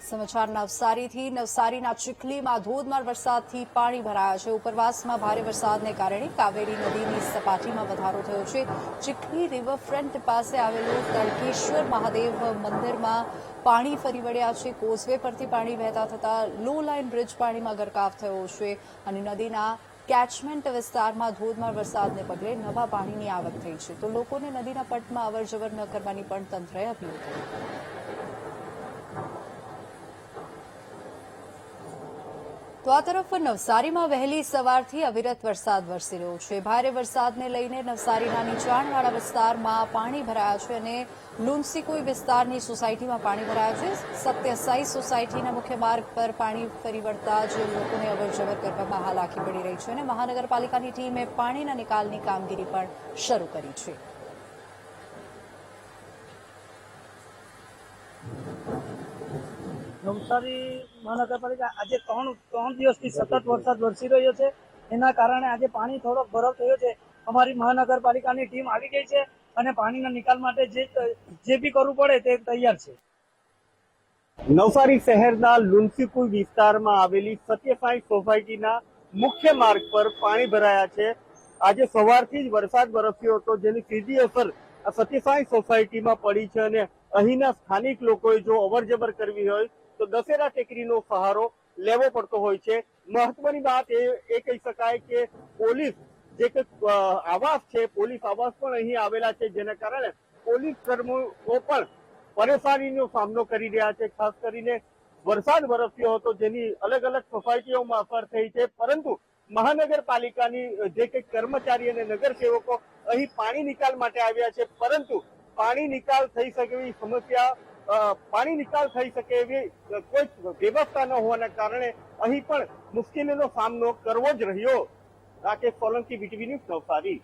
સમાચાર નવસારીથી નવસારીના ચીખલીમાં ધોધમાર વરસાદથી પાણી ભરાયા છે। ઉપરવાસમાં ભારે વરસાદને કારણે કાવેરી નદીની સપાટીમાં વધારો થયો છે। ચીખલી રિવરફ્રન્ટ પાસે આવેલું તડકેશ્વર મહાદેવ મંદિરમાં પાણી ફરી વળ્યા છે। કોઝવે પરથી પાણી વહેતા થતા લો લાઇન બ્રિજ પાણીમાં ગરકાવ થયો છે અને નદીના કેચમેન્ટ વિસ્તારમાં ધોધમાર વરસાદને પગલે નવા પાણીની આવક થઈ છે, તો લોકોને નદીના પટમાં અવરજવર ન કરવાની પણ તંત્રએ અપીલ કરી। તો આ તરફ નવસારીમાં વહેલી સવારથી અવિરત વરસાદ વરસી રહ્યો છે। ભારે વરસાદને લઈને નવસારીના નીચાણવાળા વિસ્તારમાં પાણી ભરાયા છે અને લુન્સીકુઈ વિસ્તારની સોસાયટીમાં પાણી ભરાયા છે। સત્યસાઈ સોસાયટીના મુખ્ય માર્ગ પર પાણી ફરી વળતા જ લોકોને અવરજવર કરવામાં હાલાકી પડી રહી છે અને મહાનગરપાલિકાની ટીમે પાણીના નિકાલની કામગીરી પણ શરૂ કરી છે। નવસારી મહાનગરપાલિકા આજે ત્રણ દિવસથી સતત વરસાદ વરસી રહ્યો છે। એના કારણે આજે પાણી થોડોક ભરાવ થયો છે। અમારી મહાનગરપાલિકાની ટીમ આવી ગઈ છે અને પાણીના નિકાલ માટે જે બી કરવું પડે તે તૈયાર છે। નવસારી શહેરના લુન્સીકુઈ વિસ્તારમાં આવેલી સત્યસાઈ સોસાયટીના મુખ્ય માર્ગ પર પાણી ભરાયા છે। આજે સવારથી જ વરસાદ વરસ્યો હતો, જેની સીધી અસર આ સત્યસાઈ સોસાયટીમાં પડી છે અને અહીંના સ્થાનિક લોકોએ જો અવરજવર કરવી હોય તો દશેરા ટેકરીનો સહારો લેવો પડતો હોય છે। મહત્વની વાત એ કહી શકાય કે પોલીસ જે આવાસ છે, પોલીસ આવાસ પણ અહીં આવેલા છે, જેના કારણે પોલીસ કર્મીઓ પણ પરેશાનીનો સામનો કરી રહ્યા છે। ખાસ કરીને વરસાદ વરસ્યો હતો, જેની અલગ અલગ સોસાયટીઓમાં અસર થઈ છે, પરંતુ મહાનગરપાલિકાની જે કંઈક કર્મચારી અને નગરસેવકો અહીં પાણી નિકાલ માટે આવ્યા છે, પરંતુ પાણી નિકાલ થઈ શકે એવી કોઈ વ્યવસ્થા ન હોવાના કારણે અહીં પણ મુશ્કેલીનો સામનો કરવો જ રહ્યો। Rakesh Solanki, VTV news, Navsari.